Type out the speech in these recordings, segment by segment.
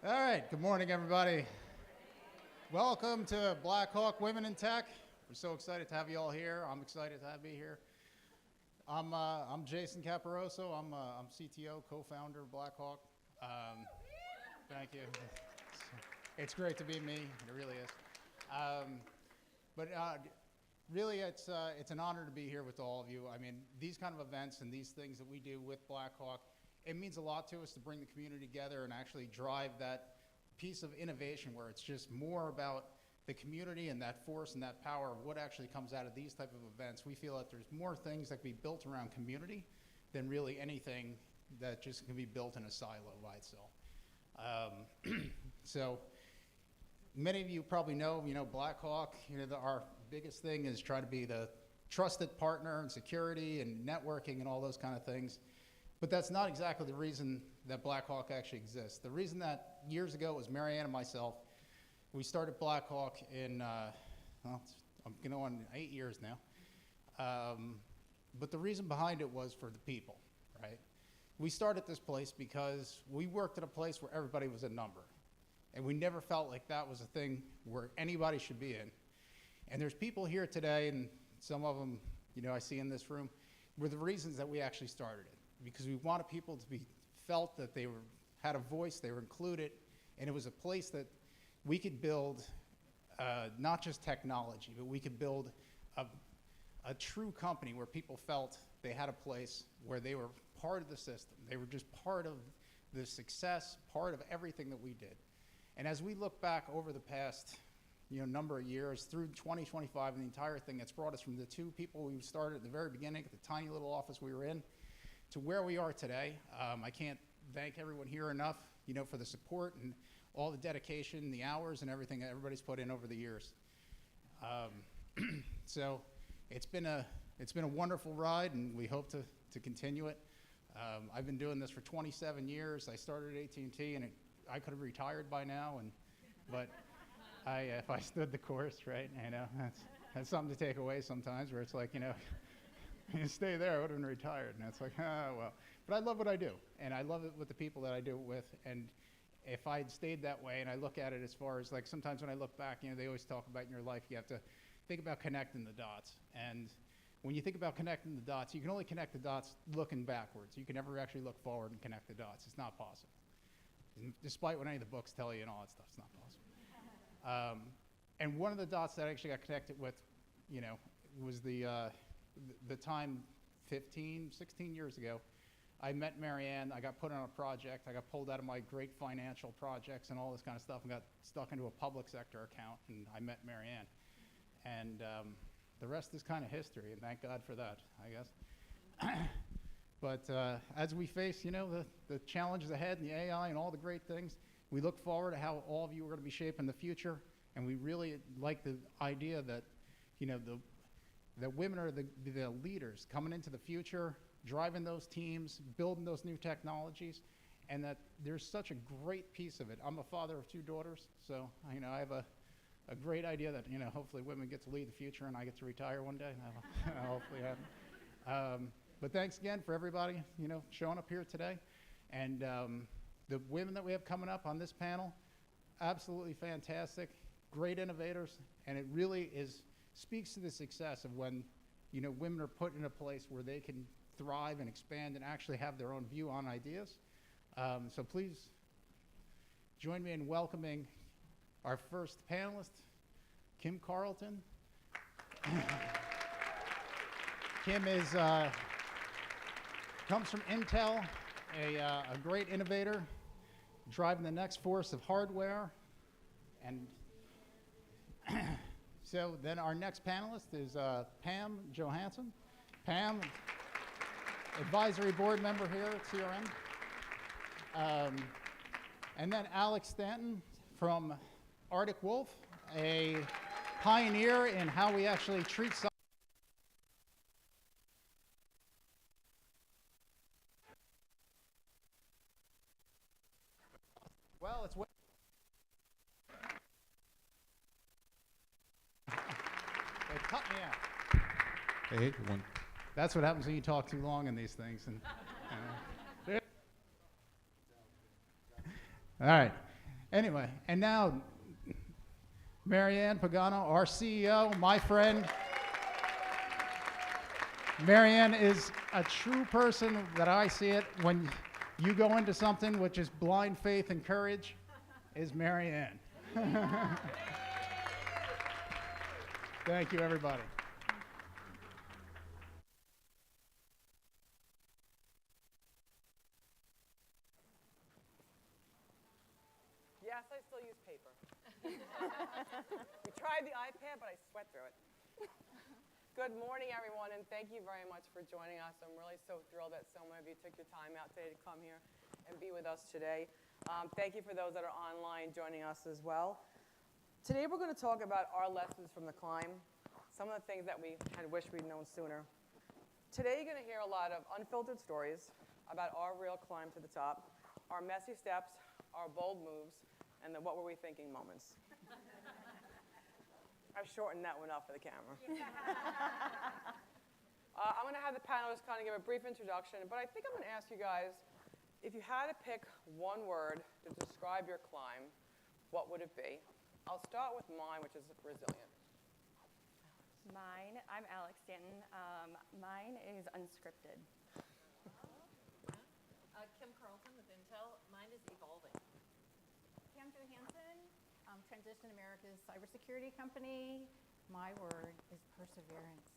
All right, good morning, everybody. Welcome to Black Hawk Women in Tech. We're so excited to have you all here. I'm excited to be here. I'm Jason Caparoso. I'm CTO, co-founder of Black Hawk. Thank you. It's great to be me. It really is. Really, it's an honor to be here with all of you. I mean, these kind of events and these things that we do with Black Hawk, it means a lot to us to bring the community together and actually drive that piece of innovation where it's just more about the community and that force and that power of what actually comes out of these type of events. We feel that there's more things that can be built around community than really anything that just can be built in a silo by itself. So many of you probably know, Black Hawk, our biggest thing is try to be the trusted partner in security and networking and all those kind of things. But that's not exactly the reason that Black Hawk actually exists. The reason that years ago it was Marianne and myself. We started Black Hawk in, I'm going on 8 years now. But the reason behind it was for the people, right? We started this place because we worked at a place where everybody was a number. And we never felt like that was a thing where anybody should be in. And there's people here today, and some of them, I see in this room, were the reasons that we actually started it. Because we wanted people to be felt that they had a voice, they were included, and it was a place that we could build not just technology, but we could build a true company where people felt they had a place where they were part of the system. They were just part of the success, part of everything that we did. And as we look back over the past number of years through 2025 and the entire thing that's brought us from the two people we started at the very beginning at the tiny little office we were in to where we are today. I can't thank everyone here enough, for the support and all the dedication, the hours and everything that everybody's put in over the years. So it's been a wonderful ride, and we hope to continue it. I've been doing this for 27 years. I started at AT&T, and I could have retired by now, but if I stood the course, right? That's something to take away sometimes, where it's like, you stay there, I would have been retired. And it's like, well. But I love what I do, and I love it with the people that I do it with. And if I'd stayed that way, and I look at it as far as, like, sometimes when I look back, they always talk about in your life, you have to think about connecting the dots. And when you think about connecting the dots, you can only connect the dots looking backwards. You can never actually look forward and connect the dots. It's not possible. Despite what any of the books tell you and all that stuff, it's not possible. And one of the dots that I actually got connected with, was the time 15, 16 years ago. I met Marianne. I got put on a project. I got pulled out of my great financial projects and all this kind of stuff and got stuck into a public sector account, and I met Marianne. And the rest is kind of history, and thank God for that, I guess. But as we face, the challenges ahead and the AI and all the great things, we look forward to how all of you are going to be shaping the future, and we really like the idea that, that women are the leaders coming into the future, driving those teams, building those new technologies, and that there's such a great piece of it. I'm a father of 2 daughters, so I have a great idea that hopefully women get to lead the future and I get to retire one day. That'll hopefully happen. But thanks again for everybody showing up here today, and the women that we have coming up on this panel, absolutely fantastic, great innovators, and it really speaks to the success of when women are put in a place where they can thrive and expand and actually have their own view on ideas. So please join me in welcoming our first panelist, Kim Carlton. Kim comes from Intel, a great innovator, driving the next force of hardware. And so then our next panelist is Pam Johansson. Pam, advisory board member here at CRM. And then Alex Stanton from Arctic Wolf, a pioneer in how we actually treat software. Well, it's way. They cut me out. Hey, everyone. That's what happens when you talk too long in these things. And, All right. Anyway, and now, Marianne Pagano, our CEO, my friend. Marianne is a true person that I see it when you go into something which is blind faith and courage, is Marianne. Thank you, everybody. Yes, I still use paper. We tried the iPad, but I sweat through it. Good morning, everyone, and thank you very much for joining us. I'm really so thrilled that so many of you took your time out today to come here and be with us today. Thank you for those that are online joining us as well. Today we're going to talk about our lessons from the climb, some of the things that we had wished we'd known sooner. Today you're going to hear a lot of unfiltered stories about our real climb to the top, our messy steps, our bold moves, and the what were we thinking moments. I've shortened that one up for the camera. I'm going to have the panelists kind of give a brief introduction, but I think I'm going to ask you guys, if you had to pick one word to describe your climb, what would it be? I'll start with mine, which is resilient. Mine, I'm Alex Stanton. Mine is unscripted. Kim Carlton with Intel. Mine is evolving. Pam Johansson, Transition America's cybersecurity company. My word is perseverance.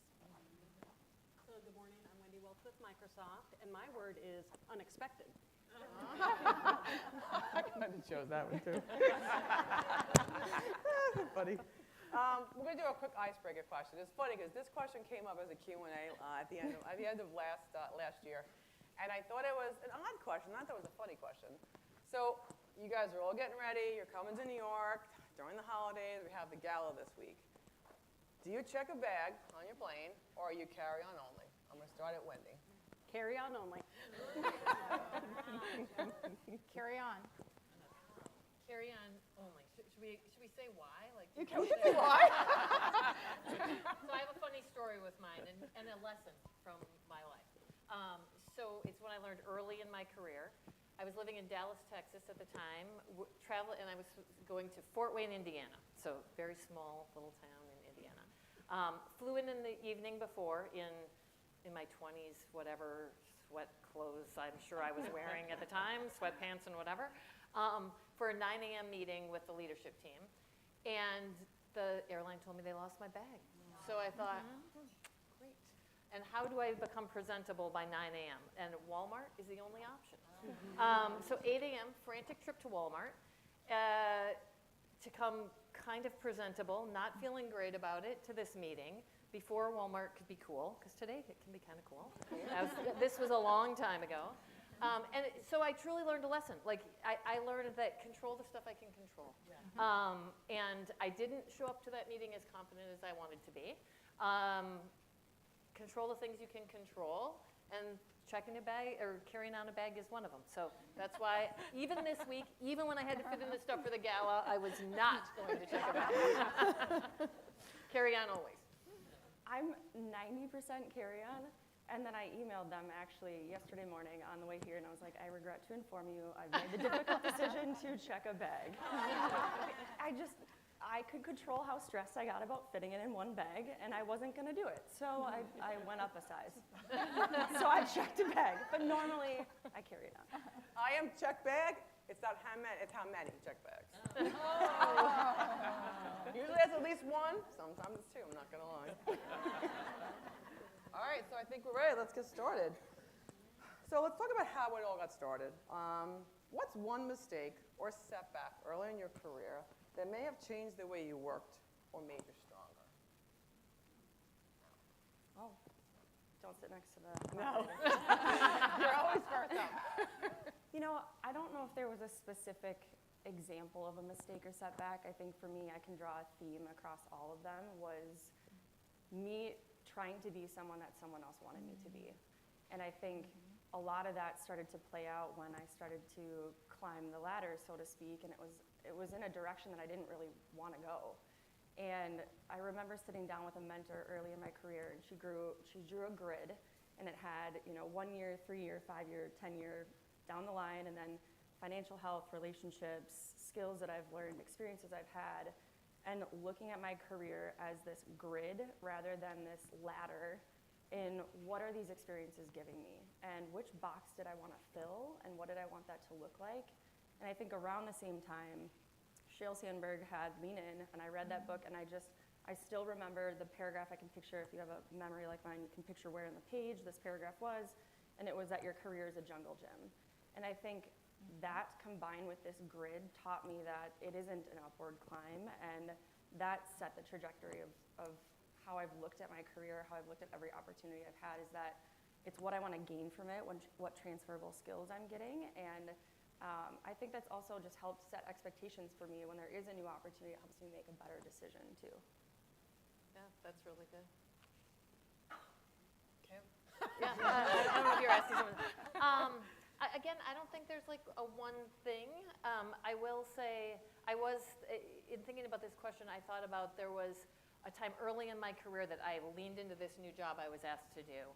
So good morning, I'm Wendy Welch with Microsoft, and my word is unexpected. I kind of chose that one, too. Funny. We're going to do a quick icebreaker question. It's funny because this question came up as a Q&A at the end of last year. And I thought it was an odd question. I thought it was a funny question. So you guys are all getting ready. You're coming to New York during the holidays. We have the gala this week. Do you check a bag on your plane, or are you carry-on only? I'm going to start at Wendy. Carry on only. Carry on. Carry on only. Should we say why? Like, You can say why. So I have a funny story with mine and a lesson from my life. So it's when I learned early in my career. I was living in Dallas, Texas at the time, and I was going to Fort Wayne, Indiana, so very small little town in Indiana. Flew in the evening before in my 20s, whatever sweat clothes I'm sure I was wearing at the time, sweatpants and whatever, for a 9 a.m. meeting with the leadership team. And the airline told me they lost my bag. So I thought, great. And how do I become presentable by 9 a.m.? And Walmart is the only option. So 8 a.m., frantic trip to Walmart to come kind of presentable, not feeling great about it, to this meeting before Walmart could be cool, because today it can be kind of cool. This was a long time ago. So I truly learned a lesson. Like, I learned that control the stuff I can control. And I didn't show up to that meeting as confident as I wanted to be. Control the things you can control, and checking a bag or carrying on a bag is one of them. So that's why even this week, even when I had to fit in the stuff for the gala, I was not going to check a bag. Carry on always. I'm 90% carry-on, and then I emailed them actually yesterday morning on the way here, and I was like, I regret to inform you, I've made the difficult decision to check a bag. I could control how stressed I got about fitting it in one bag, and I wasn't going to do it. So I went up a size. So I checked a bag, but normally I carry it on. I am check bag. It's not how many, it's how many check bags. Usually it's at least one. Sometimes it's two, I'm not going to lie. All right, so I think we're ready. Let's get started. So let's talk about how it all got started. What's one mistake or setback early in your career that may have changed the way you worked or made you stronger? Oh, don't sit next to the... No. You're always first up. You know, I don't know if there was a specific example of a mistake or setback. I think for me, I can draw a theme across all of them, was me trying to be someone that someone else wanted me to be. And I think a lot of that started to play out when I started to climb the ladder, so to speak, and it was in a direction that I didn't really want to go. And I remember sitting down with a mentor early in my career, and she drew a grid, and it had 1 year, 3 year, 5 year, 10 year down the line, and then financial health, relationships, skills that I've learned, experiences I've had, and looking at my career as this grid rather than this ladder in what are these experiences giving me, and which box did I want to fill, and what did I want that to look like. And I think around the same time, Sheryl Sandberg had Lean In, and I read that book, and I still remember the paragraph. I can picture, if you have a memory like mine, you can picture where in the page this paragraph was, and it was that your career is a jungle gym. And I think that combined with this grid taught me that it isn't an upward climb, and that set the trajectory of how I've looked at my career, how I've looked at every opportunity I've had, is that it's what I want to gain from it, what transferable skills I'm getting. And I think that's also just helped set expectations for me. When there is a new opportunity, it helps me make a better decision too. Yeah, that's really good. Kim? Yeah, I don't know if you're asking something. Again, I don't think there's like a one thing. I will say, in thinking about this question, I thought about there was a time early in my career that I leaned into this new job I was asked to do.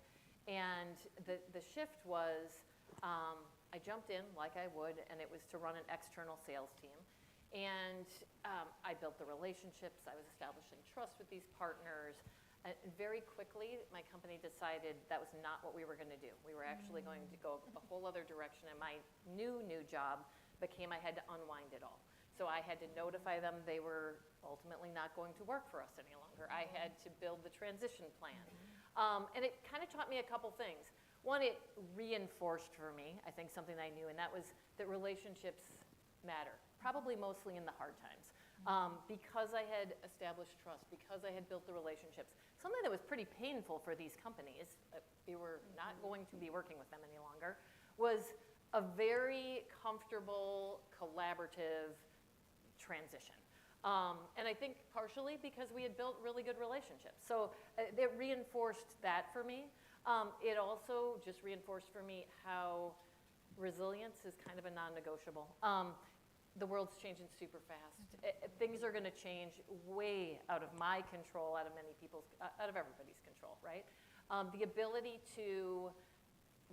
And the shift was, I jumped in like I would, and it was to run an external sales team. And I built the relationships, I was establishing trust with these partners. Very quickly, my company decided that was not what we were going to do. We were actually going to go a whole other direction, and my new job became I had to unwind it all. So I had to notify them they were ultimately not going to work for us any longer. I had to build the transition plan. And it kind of taught me a couple things. One, it reinforced for me, I think, something I knew, and that was that relationships matter, probably mostly in the hard times. Because I had established trust, because I had built the relationships, something that was pretty painful for these companies, we were not going to be working with them any longer, was a very comfortable, collaborative transition. And I think partially because we had built really good relationships. So it reinforced that for me. It also just reinforced for me how resilience is kind of a non-negotiable. The world's changing super fast. Things are going to change way out of my control, out of everybody's control, right? The ability to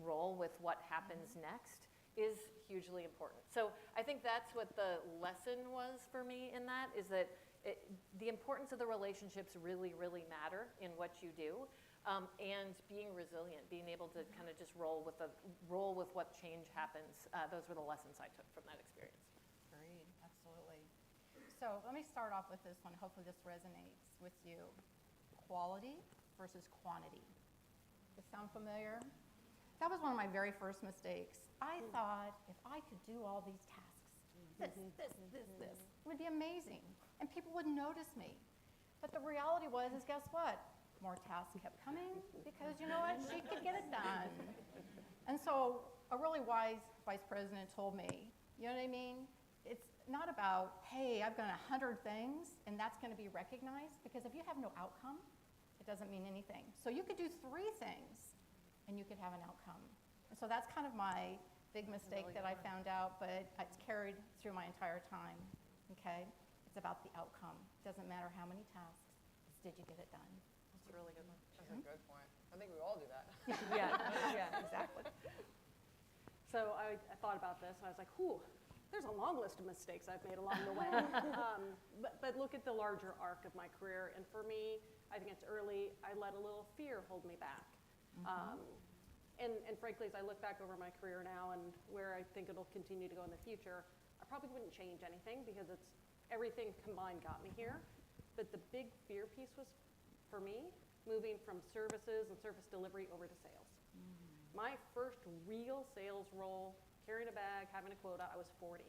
roll with what happens next is hugely important. So I think that's what the lesson was for me in that, is that the importance of the relationships really, really matter in what you do, and being resilient, being able to kind of just roll with what change happens. Those were the lessons I took from that experience. Agreed, absolutely. So let me start off with this one. Hopefully this resonates with you. Quality versus quantity. Does it sound familiar? That was one of my very first mistakes. I thought if I could do all these tasks, this, it would be amazing, and people would notice me. But the reality was, guess what? More tasks kept coming because you know what? She could get it done. And so a really wise vice president told me, you know what I mean? It's not about, hey, I've done 100 things and that's going to be recognized, because if you have no outcome, it doesn't mean anything. So you could do 3 things and you could have an outcome. And so that's kind of my big mistake that I found out, but it's carried through my entire time, okay? It's about the outcome. It doesn't matter how many tasks, it's did you get it done? That's a really good one. That's a good point. I think we all do that. Yeah. Exactly. So I thought about this, and I was like, there's a long list of mistakes I've made along the way. But look at the larger arc of my career. And for me, I think it's early, I let a little fear hold me back. And frankly, as I look back over my career now and where I think it'll continue to go in the future, I probably wouldn't change anything, because it's everything combined got me here. But the big fear piece was, for me, moving from services and service delivery over to sales. My first real sales role, carrying a bag, having a quota, I was 40.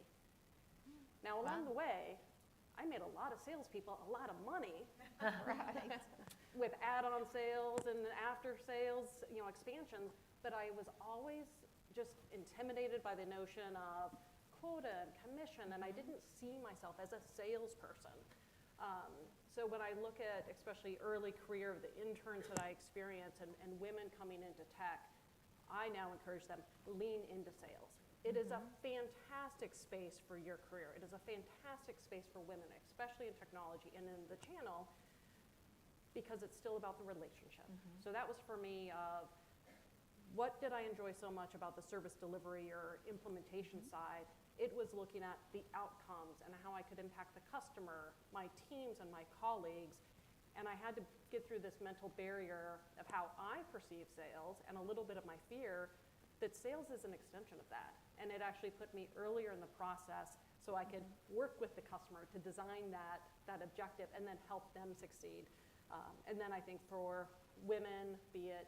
Now, along the way, I made a lot of salespeople a lot of money. Right. With add-on sales and after sales, expansions, but I was always just intimidated by the notion of quota and commission, and I didn't see myself as a salesperson. So when I look at especially early career of the interns that I experience and women coming into tech, I now encourage them, lean into sales. It is a fantastic space for your career. It is a fantastic space for women, especially in technology and in the channel, because it's still about the relationship. So that was for me of what did I enjoy so much about the service delivery or implementation side? It was looking at the outcomes and how I could impact the customer, my teams, and my colleagues. And I had to get through this mental barrier of how I perceive sales and a little bit of my fear that sales is an extension of that. And it actually put me earlier in the process so I could work with the customer to design that objective and then help them succeed. And then I think for women, be it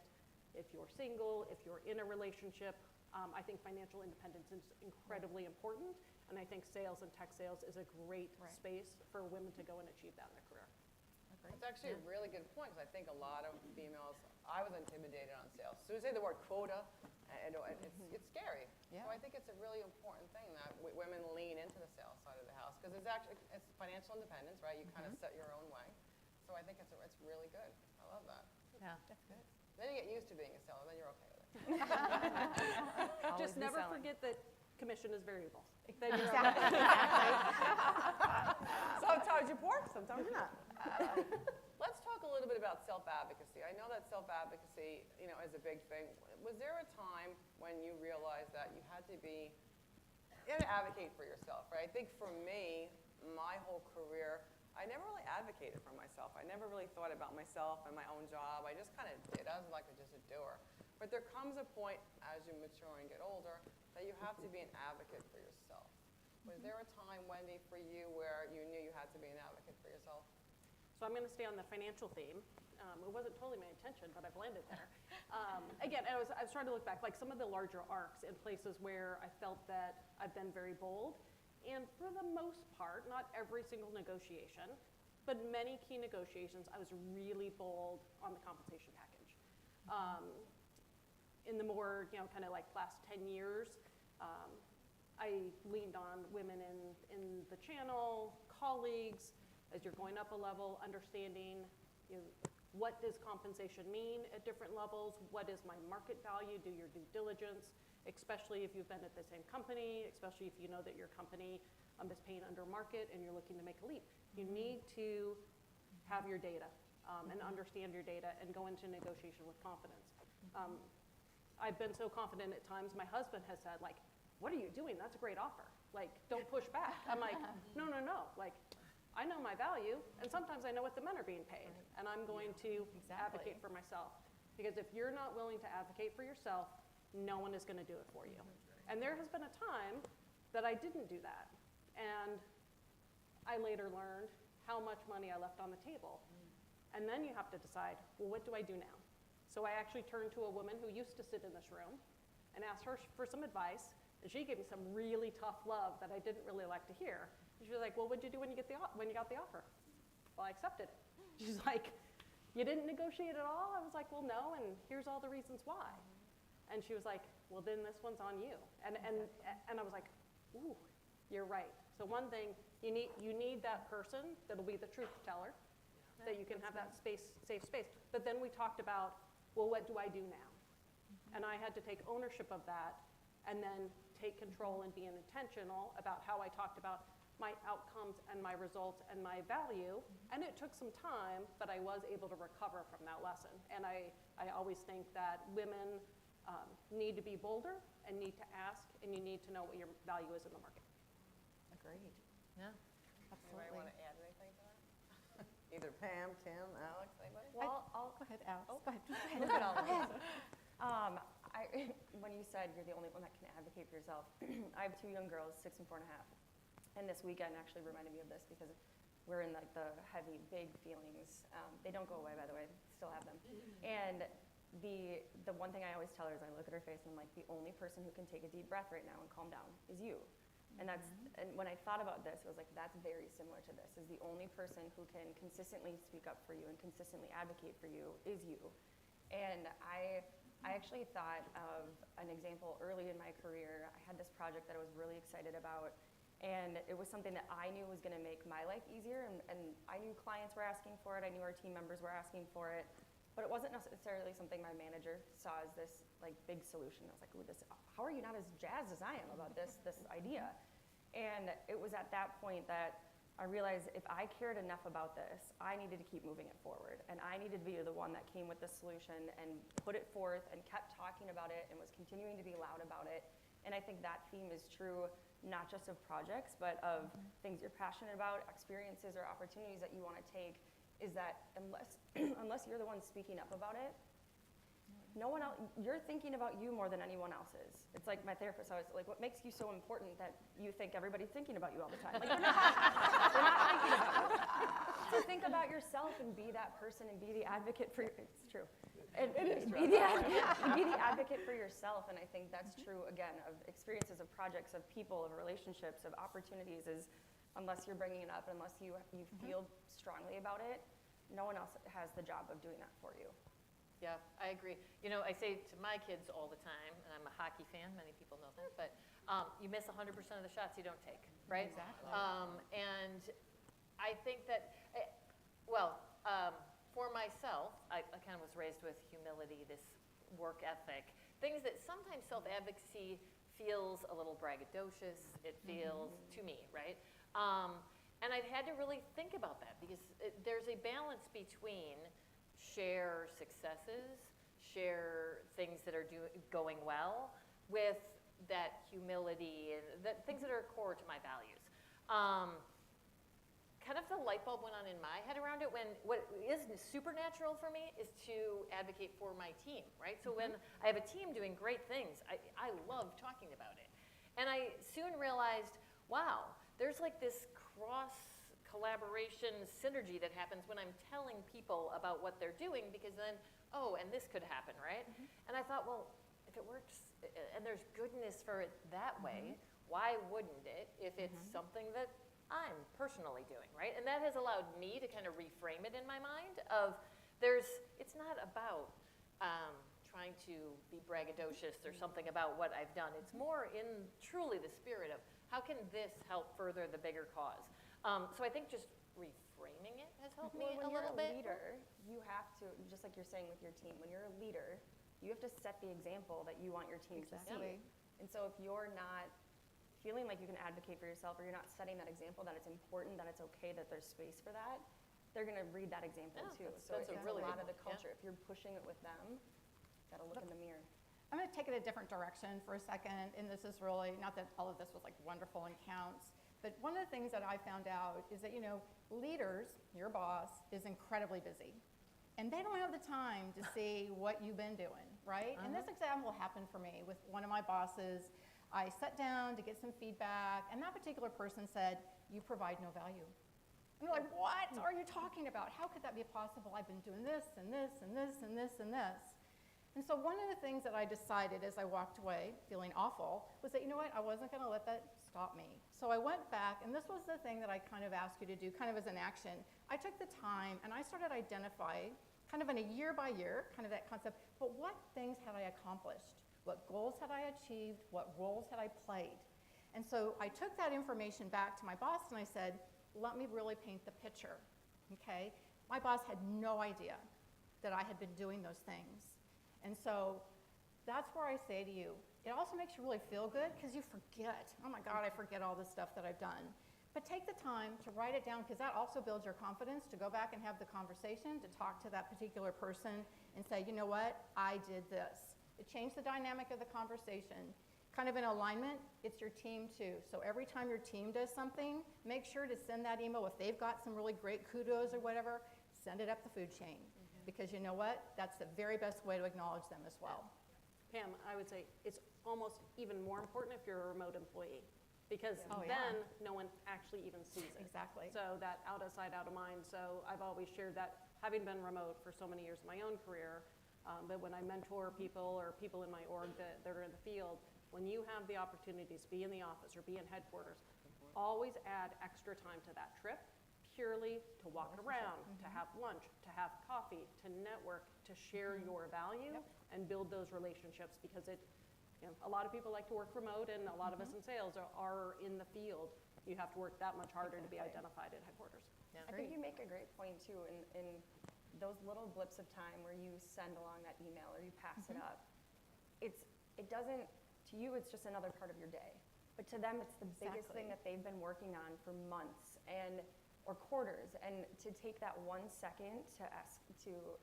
if you're single, if you're in a relationship, I think financial independence is incredibly important. And I think sales and tech sales is a great space for women to go and achieve that in their career. It's actually a really good point, because I think a lot of females, I was intimidated on sales. As soon as you say the word quota, it's scary. Yeah. So I think it's a really important thing that women lean into the sales side of the house, because it's financial independence, right? You kind of set your own way. So I think it's really good. I love that. Yeah, that's good. Then you get used to being a seller, then you're okay with it. Just be never selling. forget that commission is variable. Then you're Exactly. Sometimes you're poor, sometimes you're not. Let's talk a little bit about self-advocacy. I know that self-advocacy, is a big thing. Was there a time when you realized that you had to advocate for yourself, right? I think for me, my whole career, I never really advocated for myself. I never really thought about myself and my own job. I just kind of did. I was like just a doer. But there comes a point as you mature and get older that you have to be an advocate for yourself. Was there a time, Wendy, for you where you knew you had to be an advocate for yourself? So I'm going to stay on the financial theme. It wasn't totally my intention, but I've landed there. Again, I was trying to look back, like some of the larger arcs in places where I felt that I've been very bold. And for the most part, not every single negotiation, but many key negotiations, I was really bold on the compensation package. In the more, kind of like last 10 years, I leaned on women in the channel, colleagues, as you're going up a level, understanding what does compensation mean at different levels, what is my market value, do your due diligence, especially if you've been at the same company, especially if you know that your company is paying under market and you're looking to make a leap. You need to have your data and understand your data and go into negotiation with confidence. I've been so confident at times, my husband has said, like, what are you doing? That's a great offer. Like, don't push back. I'm like, no. Like, I know my value, and sometimes I know what the men are being paid, and I'm going to advocate for myself. Because if you're not willing to advocate for yourself, no one is going to do it for you. And there has been a time that I didn't do that. And I later learned how much money I left on the table. And then you have to decide, well, what do I do now? So I actually turned to a woman who used to sit in this room and asked her for some advice. And she gave me some really tough love that I didn't really like to hear. And she was like, well, what'd you do when you got the offer? Well, I accepted it. She's like, you didn't negotiate at all? I was like, well, no, and here's all the reasons why. And she was like, well, then this one's on you. And I was like, ooh, you're right. So one thing, you need that person that'll be the truth teller, that you can have that safe space. But then we talked about, well, what do I do now? And I had to take ownership of that and then take control and be intentional about how I talked about my outcomes and my results and my value. And it took some time, but I was able to recover from that lesson. And I always think that women need to be bolder and need to ask, and you need to know what your value is in the market. Agreed. Yeah, absolutely. Anybody want to add anything to that? Either Pam, Kim, Alex, anybody? Well, Go ahead, Alex. Oh. Go ahead. Look at all of us. When you said you're the only one that can advocate for yourself, I have 2 young girls, 6 and 4.5. And this weekend actually reminded me of this because we're in like the heavy, big feelings. They don't go away, by the way. Still have them. And the one thing I always tell her is I look at her face and I'm like, the only person who can take a deep breath right now and calm down is you. And and when I thought about this, I was like, that's very similar to this. Is the only person who can consistently speak up for you and consistently advocate for you is you. And I actually thought of an example early in my career. I had this project that I was really excited about. And it was something that I knew was going to make my life easier. And I knew clients were asking for it. I knew our team members were asking for it. But it wasn't necessarily something my manager saw as this like big solution. I was like, ooh, how are you not as jazzed as I am about this idea? And it was at that point that I realized if I cared enough about this, I needed to keep moving it forward. And I needed to be the one that came with the solution and put it forth and kept talking about it and was continuing to be loud about it. And I think that theme is true not just of projects, but of things you're passionate about, experiences or opportunities that you want to take, is that unless you're the one speaking up about it, no one else, you're thinking about you more than anyone else is. It's like my therapist always, like, what makes you so important that you think everybody's thinking about you all the time? Like, they're not thinking about you. So think about yourself and be that person and be the advocate for, it's true. And be the advocate for yourself, and I think that's true, again, of experiences, of projects, of people, of relationships, of opportunities, is unless you're bringing it up, unless you feel strongly about it, no one else has the job of doing that for you. Yeah, I agree. You know, I say to my kids all the time, and I'm a hockey fan, many people know that, but you miss 100% of the shots you don't take, right? Exactly. And I think that, for myself, I kind of was raised with humility, this work ethic, things that sometimes self-advocacy feels a little braggadocious, it feels, to me, right? And I've had to really think about that, because there's a balance between share successes, share things that are going well, with that humility and things that are core to my values. Kind of the light bulb went on in my head around it when what is supernatural for me is to advocate for my team, right? So when I have a team doing great things, I love talking about it. And I soon realized, wow, there's like this cross-collaboration synergy that happens when I'm telling people about what they're doing, because then, oh, and this could happen, right? And I thought, well, if it works and there's goodness for it that way, why wouldn't it if it's something that I'm personally doing, right? And that has allowed me to kind of reframe it in my mind of it's not about trying to be braggadocious or something about what I've done. It's more in truly the spirit of how can this help further the bigger cause? So I think just reframing it has helped me a little bit. When you're a leader, you have to, just like you're saying with your team, when you're a leader, you have to set the example that you want your team to see. And so if you're not feeling like you can advocate for yourself, or you're not setting that example that it's important, that it's okay, that there's space for that, they're going to read that example too. So it's really a lot good of the point, culture. If you're pushing it with them, got to look in the mirror. I'm going to take it a different direction for a second, and this is really, not that all of this was like wonderful and counts, but one of the things that I found out is that, leaders, your boss, is incredibly busy. And they don't have the time to see what you've been doing, right? And this example happened for me with one of my bosses. I sat down to get some feedback, and that particular person said, "You provide no value." And they're like, "What are you talking about? How could that be possible? I've been doing this and this and this and this and this." And so one of the things that I decided as I walked away, feeling awful, was that, I wasn't going to let that stop me. So I went back, and this was the thing that I kind of asked you to do, kind of as an action. I took the time, and I started identifying, kind of in a year by year, kind of that concept, but what things had I accomplished? What goals had I achieved? What roles had I played? And so I took that information back to my boss, and I said, let me really paint the picture, okay? My boss had no idea that I had been doing those things. And so that's where I say to you, it also makes you really feel good, because you forget. Oh my God, I forget all this stuff that I've done. But take the time to write it down, because that also builds your confidence to go back and have the conversation, to talk to that particular person and say, you know what, I did this. It changed the dynamic of the conversation. Kind of in alignment, it's your team too. So every time your team does something, make sure to send that email. If they've got some really great kudos or whatever, send it up the food chain. Because you know what? That's the very best way to acknowledge them as well. Pam, I would say it's almost even more important if you're a remote employee, because then no one actually even sees it. Exactly. So that out of sight, out of mind. So I've always shared that, having been remote for so many years in my own career, but when I mentor people or people in my org that are in the field, when you have the opportunities to be in the office or be in headquarters, always add extra time to that trip, purely to walk around, to have lunch, to have coffee, to network, to share your value and build those relationships, because a lot of people like to work remote, and a lot of us in sales are in the field. You have to work that much harder to be identified at headquarters. Yeah. I think you make a great point too, in those little blips of time where you send along that email or you pass it up. It doesn't, to you, it's just another part of your day. But to them, it's the biggest thing that they've been working on for months or quarters. And to take that 1 second to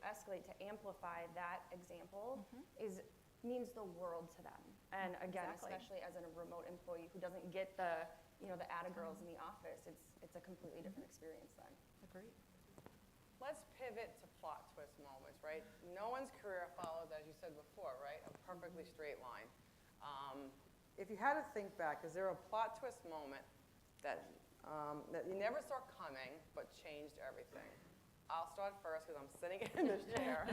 escalate, to amplify that example means the world to them. And again, especially as a remote employee who doesn't get the atta girls in the office, it's a completely different experience then. Agreed. Let's pivot to plot twist moments, right? No one's career follows, as you said before, right, a perfectly straight line. If you had to think back, is there a plot twist moment that you never saw coming but changed everything? I'll start first because I'm sitting in this chair.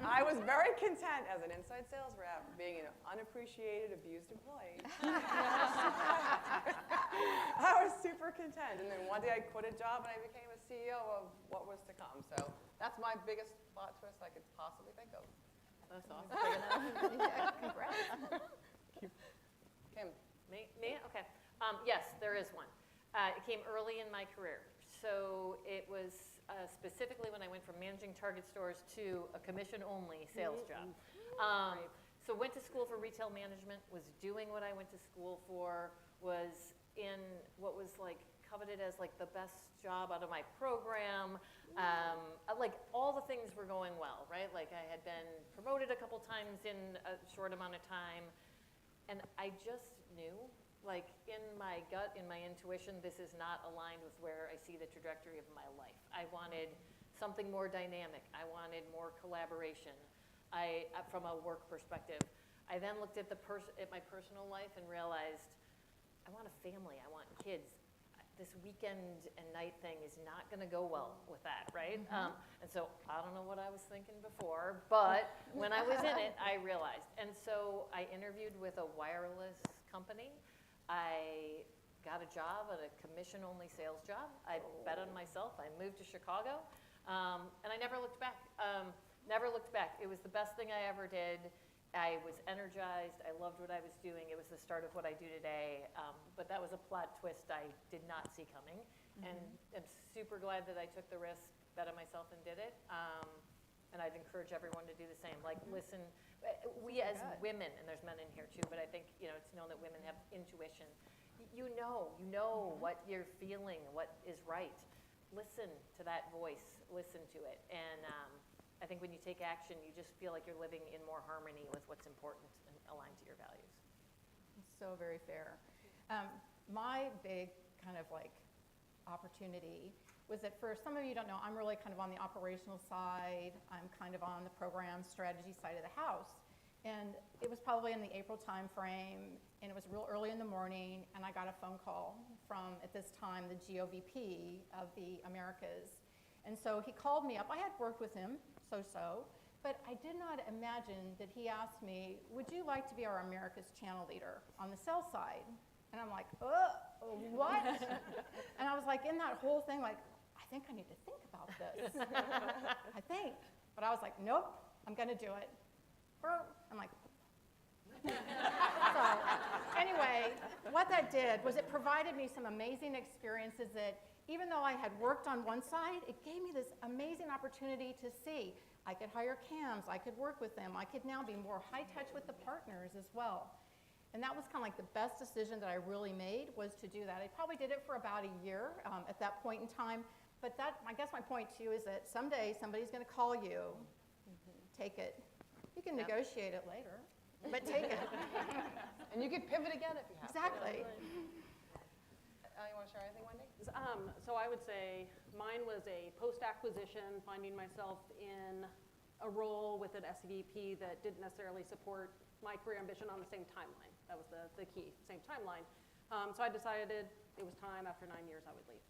I was very content as an inside sales rep being an unappreciated, abused employee. I was super content. And then one day I quit a job and I became a CEO of what was to come. So that's my biggest plot twist I could possibly think of. That's awesome. Yeah, congrats. Kim. Me? Okay. Yes, there is one. It came early in my career. So it was specifically when I went from managing Target stores to a commission-only sales job. So went to school for retail management, was doing what I went to school for, was in what was like coveted as like the best job out of my program. Like all the things were going well, right? Like I had been promoted a couple times in a short amount of time. And I just knew, like in my gut, in my intuition, this is not aligned with where I see the trajectory of my life. I wanted something more dynamic. I wanted more collaboration. From a work perspective. I then looked at my personal life and realized I want a family. I want kids. This weekend and night thing is not going to go well with that, right? And so I don't know what I was thinking before, but when I was in it, I realized. And so I interviewed with a wireless company. I got a job at a commission-only sales job. I bet on myself. I moved to Chicago, and I never looked back. Never looked back. It was the best thing I ever did. I was energized. I loved what I was doing. It was the start of what I do today. But that was a plot twist I did not see coming. And I'm super glad that I took the risk, bet on myself, and did it. And I'd encourage everyone to do the same. Like, listen, we as women, and there's men in here too, but I think it's known that women have intuition. You know what you're feeling, what is right. Listen to that voice. Listen to it. And I think when you take action, you just feel like you're living in more harmony with what's important and aligned to your values. So very fair. My big kind of like opportunity was that for some of you don't know, I'm really kind of on the operational side. I'm kind of on the program strategy side of the house. And it was probably in the April time frame, and it was real early in the morning, and I got a phone call from, at this time, the GOVP of the Americas. And so he called me up. I had worked with him, but I did not imagine that he asked me, would you like to be our Americas channel leader on the sales side? And I'm like, what? And I was like in that whole thing, like, I think I need to think about this. I think. But I was like, nope, I'm going to do it. I'm like, so anyway, what that did was it provided me some amazing experiences that even though I had worked on one side, it gave me this amazing opportunity to see. I could hire CAMs, I could work with them, I could now be more high touch with the partners as well. And that was kind of like the best decision that I really made was to do that. I probably did it for about a year at that point in time. But that, I guess my point to you is that someday somebody's going to call you. Take it. You can negotiate it later, but take it. And you could pivot again if you have Exactly. to. You want to share anything, Wendy? So I would say mine was a post-acquisition, finding myself in a role with an SVP that didn't necessarily support my career ambition on the same timeline. That was the key, same timeline. So I decided it was time after 9 years I would leave.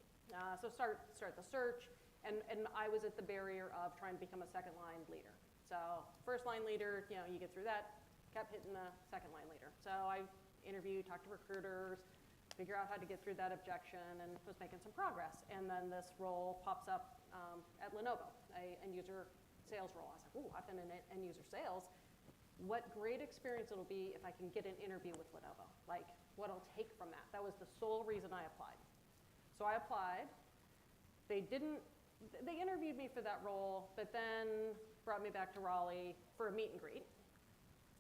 So start the search, and I was at the barrier of trying to become a second line leader. So first line leader, you get through that, kept hitting the second line leader. So I interviewed, talked to recruiters, figure out how to get through that objection, and was making some progress. And then this role pops up at Lenovo, a end user sales role. I was like, ooh, I've been in end user sales. What great experience it'll be if I can get an interview with Lenovo. Like, what I'll take from that. That was the sole reason I applied. So I applied. They interviewed me for that role, but then brought me back to Raleigh for a meet and greet.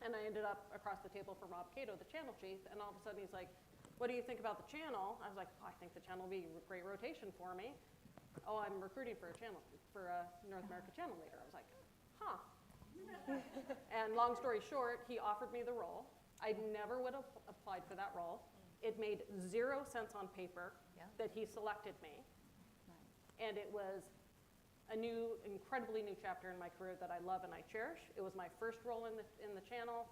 And I ended up across the table from Rob Cato, the channel chief, and all of a sudden he's like, what do you think about the channel? I was like, oh, I think the channel will be a great rotation for me. Oh, I'm recruiting for a North America channel leader. I was like, huh. And long story short, he offered me the role. I never would have applied for that role. It made 0 sense on paper that he selected me. And it was a incredibly new chapter in my career that I love and I cherish. It was my first role in the channel.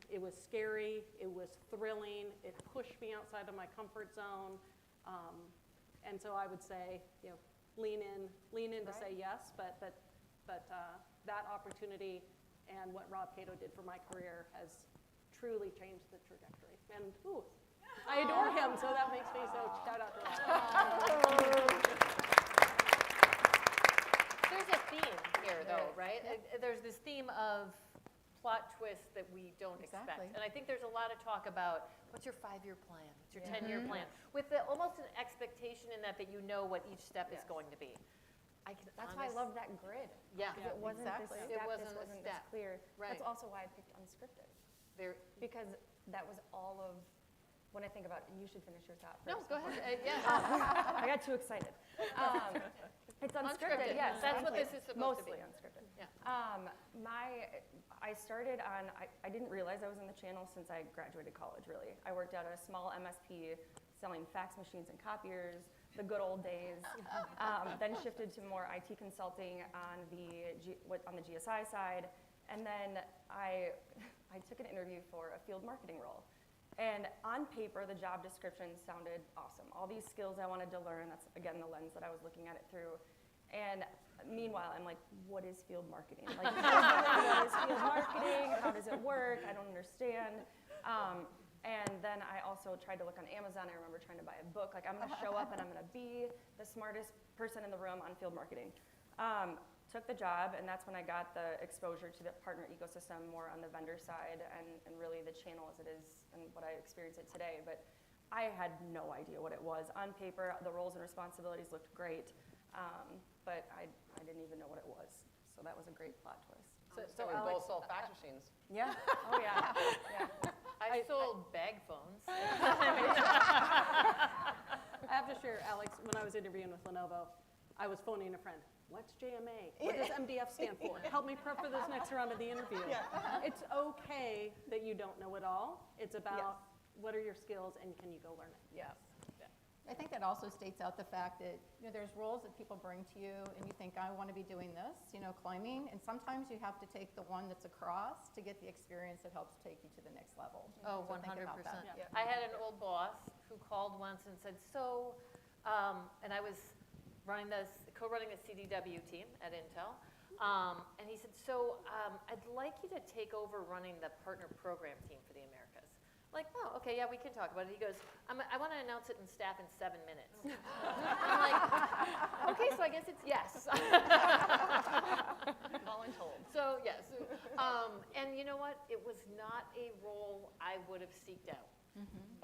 It was scary. It was thrilling. It pushed me outside of my comfort zone. And so I would say, lean in to say yes. But that opportunity and what Rob Cato did for my career has truly changed the trajectory. And I adore him, so that makes me so shout out to Rob. There's a theme here, though, right? There's this theme of plot twists that we don't expect. And I think there's a lot of talk about what's your 5-year plan, what's your 10-year plan, with almost an expectation in that you know what each step is going to be. That's why I love that grid. Yeah. It wasn't this step, It wasn't this a wasn't step. this clear. Right. That's also why I picked unscripted. Because that was all of, when I think about it, you should finish your thought first. No, go ahead. I got too excited. It's unscripted, yes. That's what this is supposed to be. Mostly unscripted. Yeah. I started on, I didn't realize I was in the channel since I graduated college, really. I worked at a small MSP selling fax machines and copiers, the good old days. Then shifted to more IT consulting on the GSI side. And then I took an interview for a field marketing role. And on paper, the job description sounded awesome. All these skills I wanted to learn, that's again the lens that I was looking at it through. And meanwhile, I'm like, what is field marketing? Like, what is field marketing? How does it work? I don't understand. And then I also tried to look on Amazon. I remember trying to buy a book. Like, I'm going to show up and I'm going to be the smartest person in the room on field marketing. Took the job, and that's when I got the exposure to the partner ecosystem more on the vendor side and really the channel as it is and what I experience it today. But I had no idea what it was. On paper, the roles and responsibilities looked great, but I didn't even know what it was. So that was a great plot twist. So we both sold fax machines. Yeah. Oh, yeah. Yeah. I sold bag phones. I have to share, Alex, when I was interviewing with Lenovo, I was phoning a friend. What's JMA? What does MDF stand for? Help me prep for this next round of the interview. It's okay that you don't know it all. It's about what are your skills and can you go learn it? Yes. I think that also states out the fact that there's roles that people bring to you and you think, I want to be doing this, climbing, and sometimes you have to take the one that's across to get the experience that helps take you to the next level. Oh, So think 100%. about that. I had an old boss who called once and said, and I was co-running the CDW team at Intel, and he said, I'd like you to take over running the partner program team for the Americas. Like, oh, okay, yeah, we can talk about it. He goes, I want to announce it in staff in 7 minutes. I'm like, okay, so I guess it's yes. Voluntold. So, yes. And you know what? It was not a role I would have seeked out.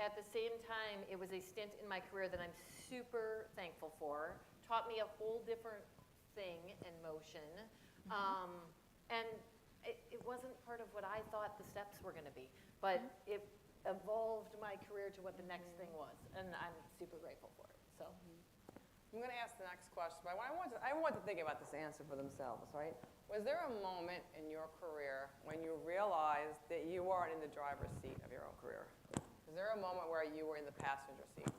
At the same time, it was a stint in my career that I'm super thankful for. Taught me a whole different thing in motion. And it wasn't part of what I thought the steps were going to be. But it evolved my career to what the next thing was. And I'm super grateful for it. So. I'm going to ask the next question, but I want to think about this answer for themselves, right? Was there a moment in your career when you realized that you weren't in the driver's seat of your own career? Was there a moment where you were in the passenger seat?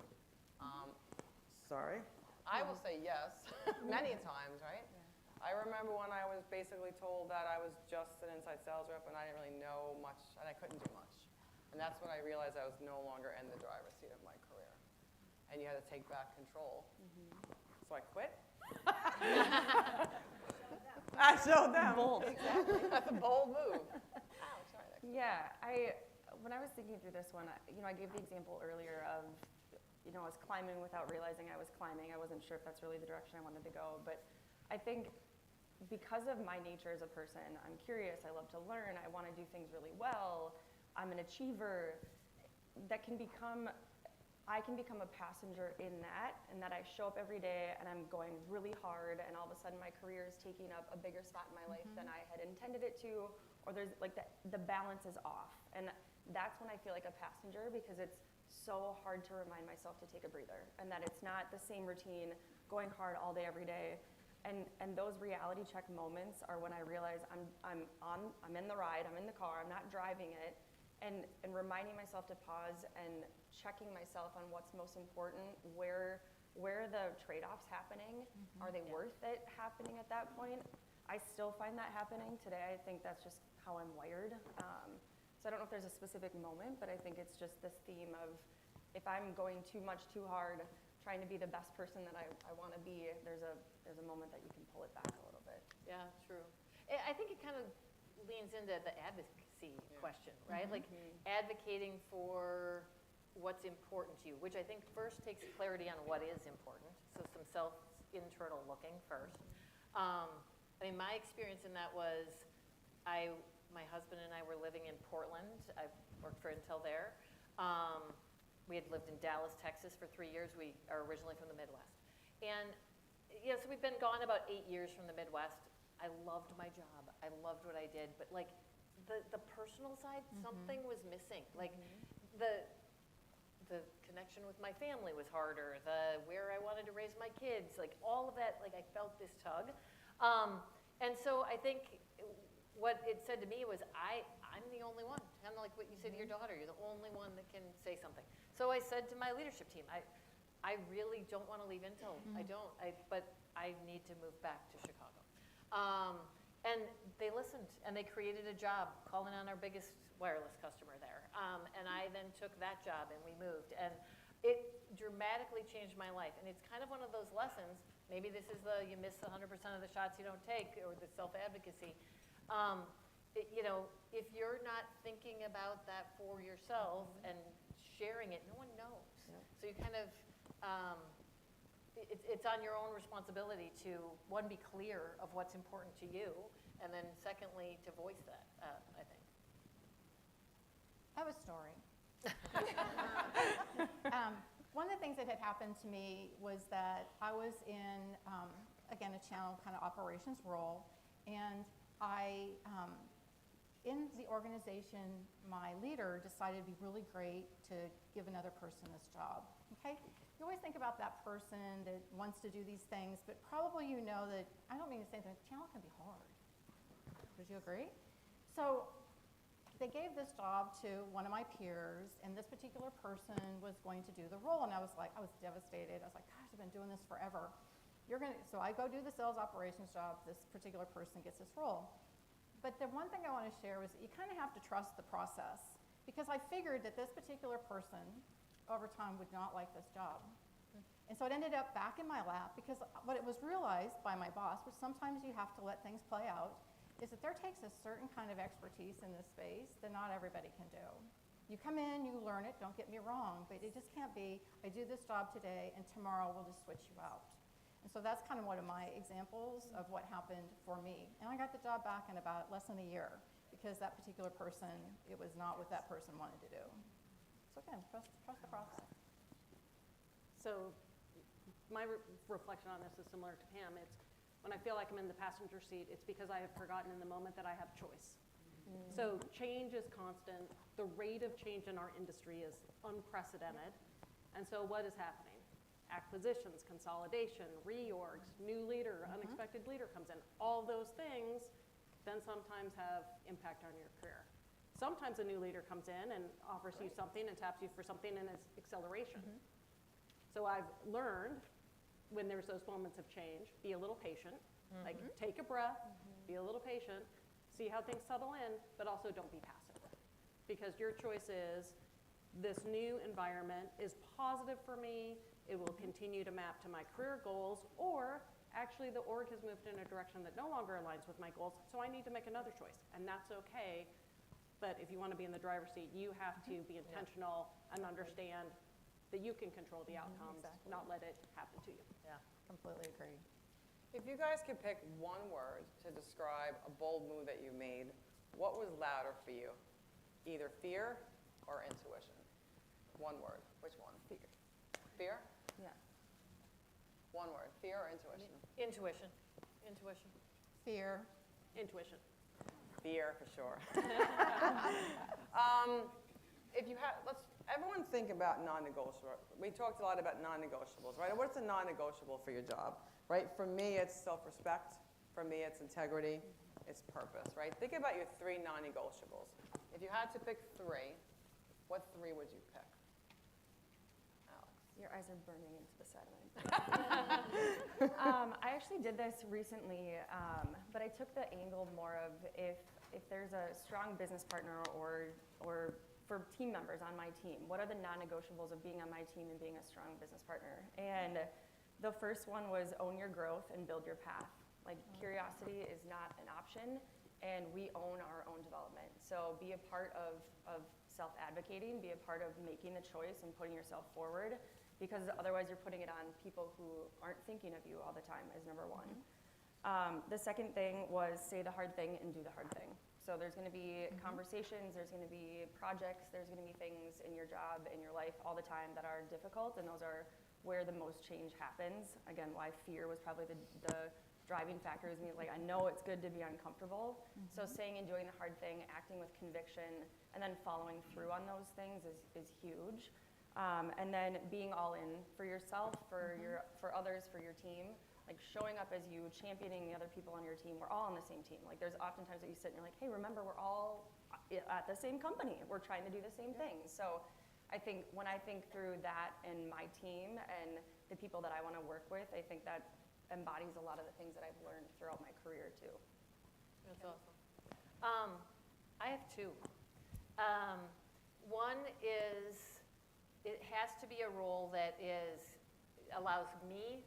Sorry. I will say yes, many times, right? I remember when I was basically told that I was just an inside sales rep and I didn't really know much and I couldn't do much. And that's when I realized I was no longer in the driver's seat of my career. And you had to take back control. So I quit. I showed them. Bold. Exactly. That's a bold move. Ouch, sorry. Yeah, when I was thinking through this one, I gave the example earlier of, I was climbing without realizing I was climbing. I wasn't sure if that's really the direction I wanted to go. But I think because of my nature as a person, I'm curious, I love to learn, I want to do things really well, I'm an achiever, that can become I can become a passenger in that, and that I show up every day and I'm going really hard, and all of a sudden my career is taking up a bigger spot in my life than I had intended it to, or there's like the balance is off. And that's when I feel like a passenger, because it's so hard to remind myself to take a breather, and that it's not the same routine, going hard all day, every day. And those reality check moments are when I realize I'm in the ride, I'm in the car, I'm not driving it, and reminding myself to pause and checking myself on what's most important, where are the trade-offs happening? Are they worth it happening at that point? I still find that happening today. I think that's just how I'm wired. So I don't know if there's a specific moment, but I think it's just this theme of, if I'm going too much, too hard, trying to be the best person that I want to be, there's a moment that you can pull it back a little bit. Yeah, true. I think it kind of leans into the advocacy question, right? Like advocating for what's important to you, which I think first takes clarity on what is important. So some internal looking first. I mean, my experience in that was, my husband and I were living in Portland. I worked for Intel there. We had lived in Dallas, Texas for 3 years. We are originally from the Midwest. And so we've been gone about 8 years from the Midwest. I loved my job. I loved what I did. But like the personal side, something was missing. Like the connection with my family was harder. Where I wanted to raise my kids, like all of that, like I felt this tug. And so I think what it said to me was, I'm the only one. Kind of like what you say to your daughter, you're the only one that can say something. So I said to my leadership team, I really don't want to leave Intel. I don't, but I need to move back to Chicago. And they listened, and they created a job calling on our biggest wireless customer there. And I then took that job, and we moved. And it dramatically changed my life. And it's kind of one of those lessons. Maybe this is you miss 100% of the shots you don't take, or the self-advocacy. If you're not thinking about that for yourself and sharing it, no one knows. Yeah. So you kind of, it's on your own responsibility to, one, be clear of what's important to you, and then secondly, to voice that, I think. I have a story. One of the things that had happened to me was that I was in, again, a channel kind of operations role, and in the organization, my leader decided it'd be really great to give another person this job, okay? You always think about that person that wants to do these things, but probably you know that, I don't mean to say that channel can be hard. Would you agree? So they gave this job to one of my peers, and this particular person was going to do the role, and I was devastated. I was like, gosh, I've been doing this forever. So I go do the sales operations job, this particular person gets this role. But the one thing I want to share was that you kind of have to trust the process, because I figured that this particular person over time would not like this job. And so it ended up back in my lap, because what it was realized by my boss, which sometimes you have to let things play out, is that there takes a certain kind of expertise in this space that not everybody can do. You come in, you learn it, don't get me wrong, but it just can't be, I do this job today and tomorrow we'll just switch you out. And so that's kind of one of my examples of what happened for me. And I got the job back in about less than a year, because that particular person, it was not what that person wanted to do. So again, trust the process. So my reflection on this is similar to Pam. It's when I feel like I'm in the passenger seat, it's because I have forgotten in the moment that I have choice. So change is constant. The rate of change in our industry is unprecedented. And so what is happening? Acquisitions, consolidation, reorgs, new leader, unexpected leader comes in. All those things then sometimes have impact on your career. Sometimes a new leader comes in and offers you something and taps you for something, and it's acceleration. So I've learned, when there's those moments of change, be a little patient, like take a breath, be a little patient, see how things settle in, but also don't be passive. Because your choice is, this new environment is positive for me, it will continue to map to my career goals, or actually the org has moved in a direction that no longer aligns with my goals, so I need to make another choice, and that's okay. But if you want to be in the driver's seat, you have to be intentional and understand that you can control the outcomes, not let it happen to you. Yeah. Completely agree. If you guys could pick one word to describe a bold move that you made, what was louder for you? Either fear or intuition? One word. Which one? Fear. Fear? Yeah. One word. Fear or intuition? Intuition. Intuition. Fear. Intuition. Fear, for sure. If you have, everyone think about non-negotiable. We talked a lot about non-negotiables, right? What's a non-negotiable for your job, right? For me, it's self-respect. For me, it's integrity. It's purpose, right? Think about your 3 non-negotiables. If you had to pick 3, what 3 would you pick? Alex. Your eyes are burning into the side of my I actually did this recently, but I took the angle more of if there's a strong business partner or for team members on my team, what are the non-negotiables of being on my team and being a strong business partner? And the first one was own your growth and build your path. Like curiosity is not an option, and we own our own development. So be a part of self-advocating, be a part of making the choice and putting yourself forward, because otherwise you're putting it on people who aren't thinking of you all the time as number 1. The second thing was say the hard thing and do the hard thing. So there's going to be conversations, there's going to be projects, there's going to be things in your job, in your life all the time that are difficult, and those are where the most change happens. Again, why fear was probably the driving factor is me, like, I know it's good to be uncomfortable. So saying and doing the hard thing, acting with conviction, and then following through on those things is huge. And then being all in for yourself, for others, for your team. Like showing up as you, championing the other people on your team. We're all on the same team. Like there's oftentimes that you sit and you're like, hey, remember we're all at the same company. We're trying to do the same things. So I think when I think through that and my team and the people that I want to work with, I think that embodies a lot of the things that I've learned throughout my career too. That's awesome. I have 2. One is it has to be a role that allows me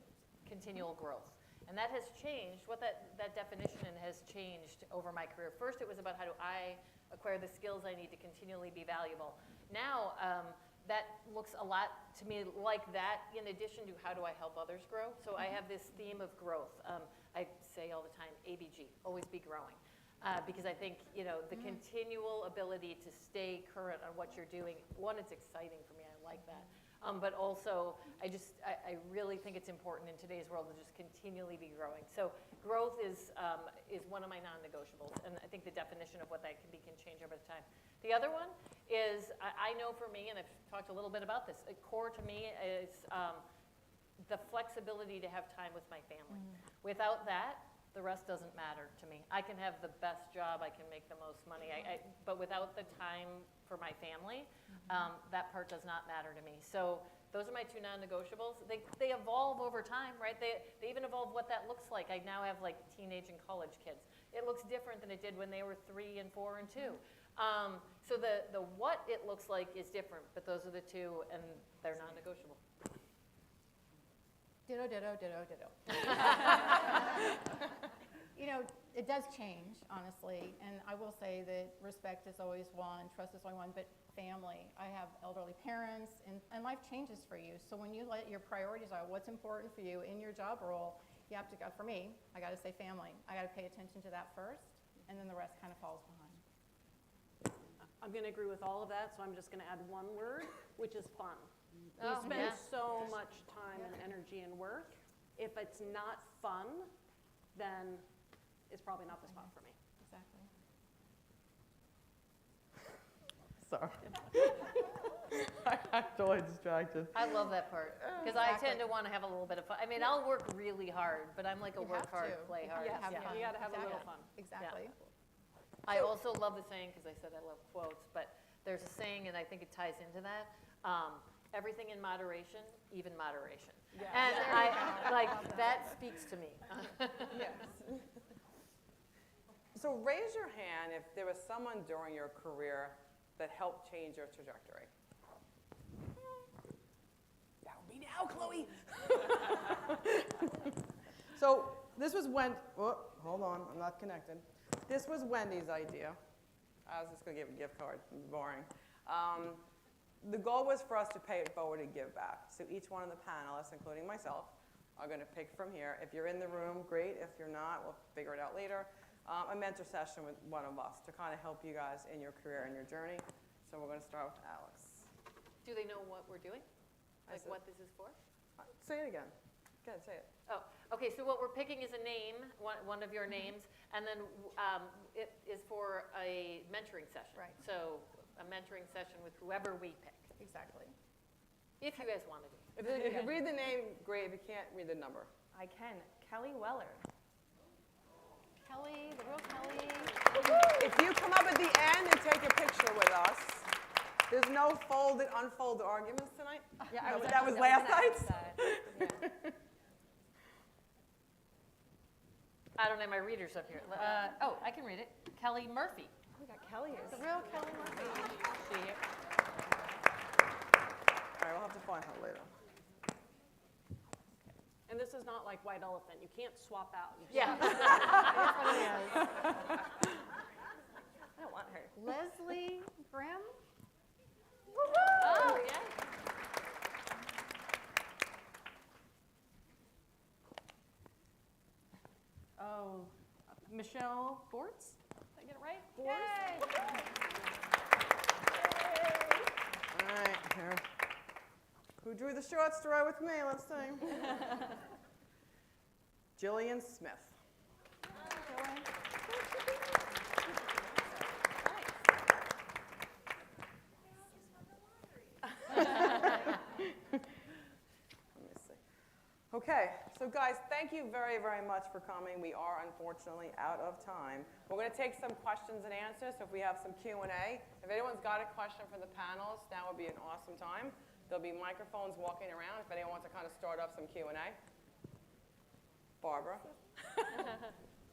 continual growth. And that has changed. What that definition has changed over my career. First, it was about how do I acquire the skills I need to continually be valuable. Now, that looks a lot to me like that in addition to how do I help others grow. So I have this theme of growth. I say all the time, ABG, always be growing. Because I think, the continual ability to stay current on what you're doing, one, it's exciting for me. I like that. But also, I really think it's important in today's world to just continually be growing. So growth is one of my non-negotiables, and I think the definition of what that can be can change over time. The other one is, I know for me, and I've talked a little bit about this, core to me is the flexibility to have time with my family. Without that, the rest doesn't matter to me. I can have the best job, I can make the most money, but without the time for my family, that part does not matter to me. So those are my 2 non-negotiables. They evolve over time, right? They even evolve what that looks like. I now have like teenage and college kids. It looks different than it did when they were 3 and 4 and 2. So the what it looks like is different, but those are the 2, and they're non-negotiable. Ditto, ditto, ditto, ditto. It does change, honestly, and I will say that respect is always one, trust is always one, but family. I have elderly parents, and life changes for you. So when you let your priorities out, what's important for you in your job role, you have to go, for me, I got to say family. I got to pay attention to that first, and then the rest kind of falls behind. I'm going to agree with all of that, so I'm just going to add one word, which is fun. Oh, We spend yeah. so much time and energy in work. If it's not fun, then it's probably not the spot for me. Exactly. Sorry. I got totally distracted. I love that part, because I tend to want to have a little bit of fun. I mean, I'll work really hard, but I'm like a You work have hard, to. play You hard. have to have Yeah, fun. you got to have a little Exactly. fun. Exactly. I also love the saying, because I said I love quotes, but there's a saying, and I think it ties into that. Everything in moderation, even moderation. Yeah. And that speaks to me. Yes. So raise your hand if there was someone during your career that helped change your trajectory. That would be now, Chloe. So this was hold on, I'm not connected. This was Wendy's idea. I was just going to give a gift card. Boring. The goal was for us to pay it forward and give back. So each one of the panelists, including myself, are going to pick from here. If you're in the room, great. If you're not, we'll figure it out later. A mentor session with one of us to kind of help you guys in your career and your journey. So we're going to start with Alex. Do they know what we're doing? Like said- what this is for? Say it again. Go ahead, say it. Oh, okay, so what we're picking is a name, one of your names, and then it is for a mentoring session. Right. So a mentoring session with whoever we pick, Exactly. if you guys want to do. If you read the name, great. If you can't, read the number. I can. Kelly Weller. Kelly, the real Kelly. If you come up at the end and take a picture with us, there's no folded, unfolded arguments tonight? Yeah, That was last night's? Yeah. I don't have my readers up here. I can read it. Kelly Murphy. We got Kelly here. The real Kelly Murphy. See here. All right, we'll have to find her later. And this is not like White Elephant. You can't swap out. You Yeah. I don't want her. Leslie Grimm. Oh, yeah. Oh, Michelle Bortz? Did I get it right? All right, here. Who drew the short story with me? Let's see. Jillian Smith. Let me see. Okay, so guys, thank you very, very much for coming. We are unfortunately out of time. We're going to take some questions and answers, so if we have some Q&A. If anyone's got a question for the panelists, now would be an awesome time. There'll be microphones walking around if anyone wants to kind of start up some Q&A. Barbara.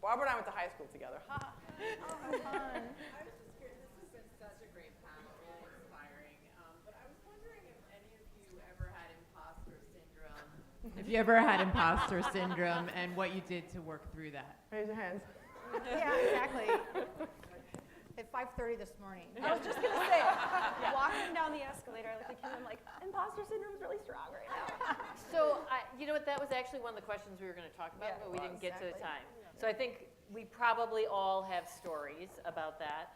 Barbara and I went to high school together. Oh, fun. I was just curious, this has been such a great panel, really inspiring. But I was wondering if any of you ever had imposter syndrome. If you ever had imposter syndrome and what you did to work through that. Raise your hands. Yeah, exactly. At 5:30 this morning. I was just gonna say, walking down the escalator, I look at Kim, I'm like, imposter syndrome is really strong right now. So, you know what, that was actually one of the questions we were going to talk about, Yeah, but we didn't get to the exactly. time. So I think we probably all have stories about that.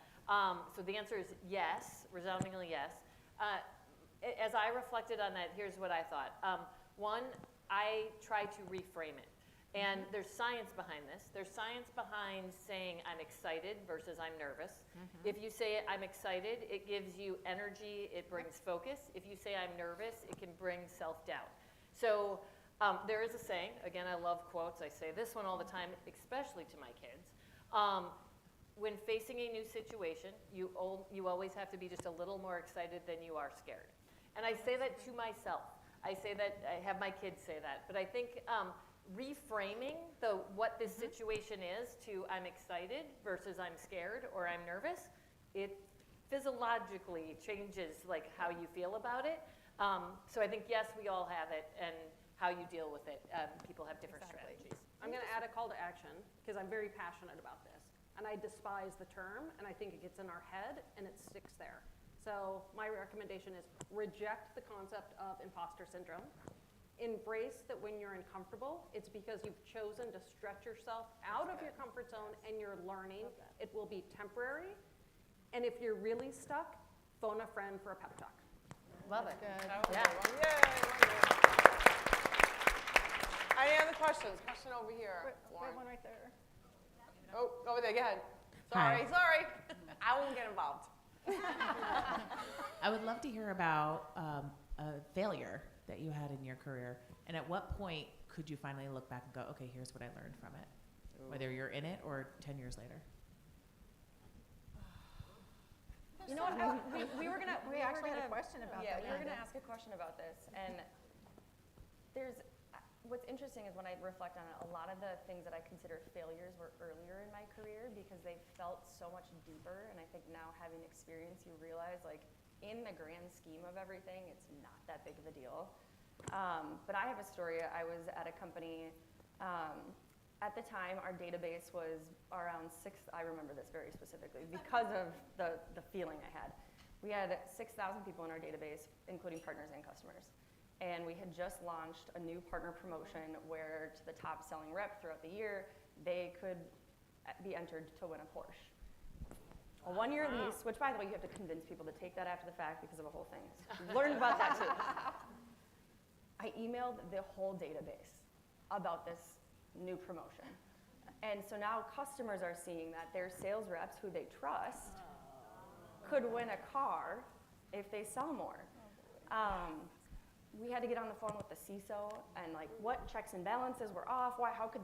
So the answer is yes, resoundingly yes. As I reflected on that, here's what I thought. One, I tried to reframe it. And there's science behind this. There's science behind saying I'm excited versus I'm nervous. If you say I'm excited, it gives you energy, it brings focus. If you say I'm nervous, it can bring self-doubt. So there is a saying, again, I love quotes. I say this one all the time, especially to my kids. When facing a new situation, you always have to be just a little more excited than you are scared. And I say that to myself. I say that, I have my kids say that. But I think reframing what this situation is to I'm excited versus I'm scared or I'm nervous, it physiologically changes like how you feel about it. So I think, yes, we all have it, and how you deal with it, people have different strategies. I'm going to add a call to action because I'm very passionate about this. And I despise the term, and I think it gets in our head, and it sticks there. So my recommendation is reject the concept of imposter syndrome. Embrace that when you're uncomfortable, it's because you've chosen to stretch yourself out of your comfort zone and you're learning. It will be temporary. And if you're really stuck, phone a friend for a pep talk. Love it. Good. That was Yeah. a good one. Yay, wonderful. Any other questions? Question over here. We Lauren. have one right there. Oh, over there, go ahead. Hi. Sorry. I won't get involved. I would love to hear about a failure that you had in your career, and at what point could you finally look back and go, okay, here's what I learned from it, whether you're in it or 10 years later? You know what, we were gonna, We actually had a question about yeah, that. we were gonna ask a question about this, and what's interesting is when I reflect on it, a lot of the things that I consider failures were earlier in my career because they felt so much deeper, and I think now having experience, you realize, like, in the grand scheme of everything, it's not that big of a deal. But I have a story. I was at a company, at the time, our database was around I remember this very specifically because of the feeling I had. We had 6,000 people in our database, including partners and customers. And we had just launched a new partner promotion where to the top selling rep throughout the year, they could be entered to win a Porsche. A 1-year lease, which by the way, you have to convince people to take that after the fact because of a whole thing. Learned about that too. I emailed the whole database about this new promotion. And so now customers are seeing that their sales reps who they trust could win a car if they sell more. We had to get on the phone with the CISO and like what checks and balances were off. Why? How could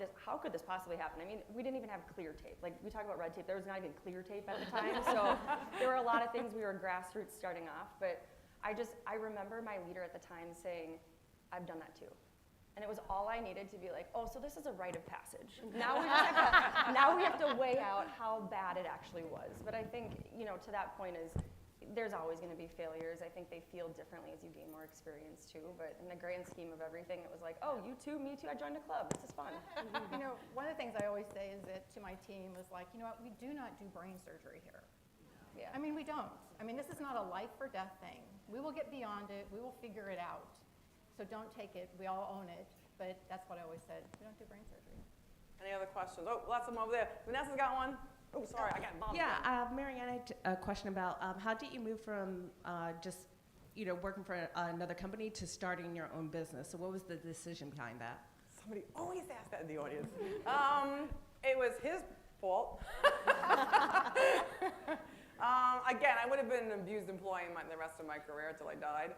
this possibly happen? I mean, we didn't even have clear tape. Like we talk about red tape, there was not even clear tape at the time. So there were a lot of things we were grassroots starting off. But I remember my leader at the time saying, "I've done that too." And it was all I needed to be like, oh, so this is a rite of passage. Now we have to weigh out how bad it actually was. But I think, to that point is, there's always going to be failures. I think they feel differently as you gain more experience too. But in the grand scheme of everything, it was like, oh, you too, me too. I joined a club. This is fun. One of the things I always say is that to my team is like, you know what, we do not do brain surgery here. Yeah. I mean, we don't. I mean, this is not a life or death thing. We will get beyond it. We will figure it out. So don't take it. We all own it. But that's what I always said. We don't do brain surgery. Any other questions? Oh, lots of them over there. Vanessa's got one. Oh, sorry, I got involved. Yeah, Marianne, I had a question about how did you move from just working for another company to starting your own business? So what was the decision behind that? Somebody always asks that in the audience. It was his fault. Again, I would have been an abused employee the rest of my career until I died.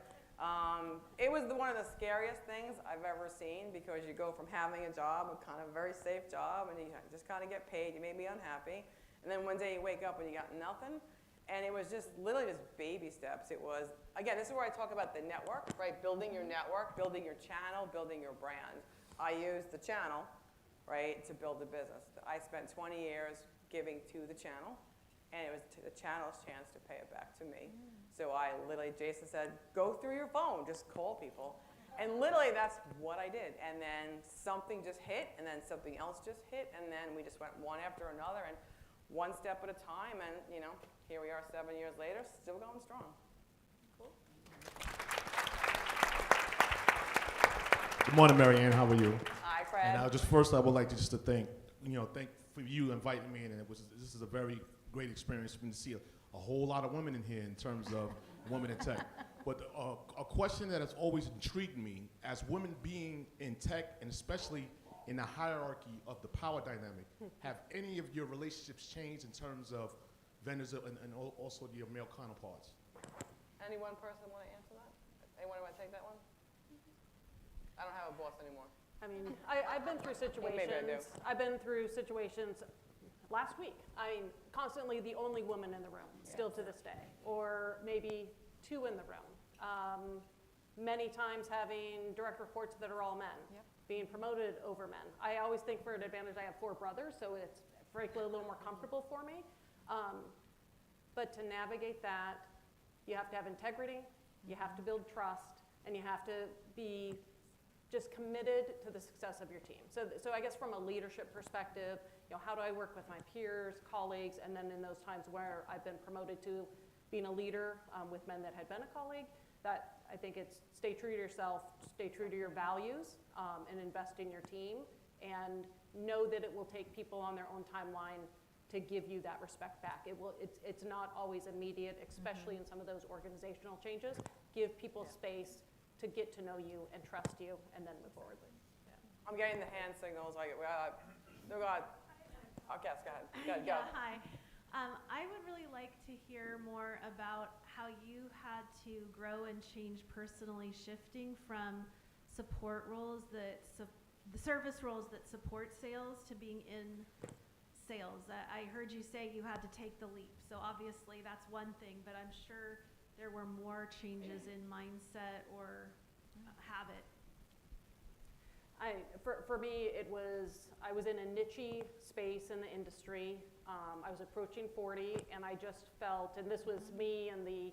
It was one of the scariest things I've ever seen because you go from having a job, a kind of very safe job, and you just kind of get paid. You may be unhappy. And then one day you wake up and you got nothing. And it was just literally just baby steps. It was, again, this is where I talk about the network, right? Building your network, building your channel, building your brand. I used the channel, right, to build the business. I spent 20 years giving to the channel, and it was the channel's chance to pay it back to me. So Jason said, go through your phone, just call people. And literally that's what I did. And then something just hit, and then something else just hit, and then we just went one after another, and one step at a time, and here we are 7 years later, still going strong. Cool. Good morning, Marianne. How are you? Hi, Fred. And first, I would like to thank for you inviting me in, and this is a very great experience for me to see a whole lot of women in here in terms of women in tech. But a question that has always intrigued me, as women being in tech, and especially in the hierarchy of the power dynamic, have any of your relationships changed in terms of vendors and also your male counterparts? Any one person want to answer that? Anyone want to take that one? I don't have a boss anymore. I mean, I've been through situations. Maybe I do. I've been through situations last week. I mean, constantly the only woman in the room, still to this day, or maybe two in the room. Many times having direct reports that are all men. Yep. Being promoted over men. I always think for an advantage I have 4 brothers, so it's frankly a little more comfortable for me. But to navigate that, you have to have integrity, you have to build trust, and you have to be just committed to the success of your team. So I guess from a leadership perspective, how do I work with my peers, colleagues, and then in those times where I've been promoted to being a leader with men that had been a colleague, that I think it's stay true to yourself, stay true to your values, and invest in your team, and know that it will take people on their own timeline to give you that respect back. It's not always immediate, especially in some of those organizational changes. Give people space to get to know you and trust you, and then move forward. Yeah. I'm getting the hand signals. Okay, go ahead. Go ahead. Yeah, hi. I would really like to hear more about how you had to grow and change personally, shifting from support roles the service roles that support sales to being in sales. I heard you say you had to take the leap. So obviously that's one thing, but I'm sure there were more changes in mindset or habit. For me, I was in a niche space in the industry. I was approaching 40, and I just felt, and this was me and the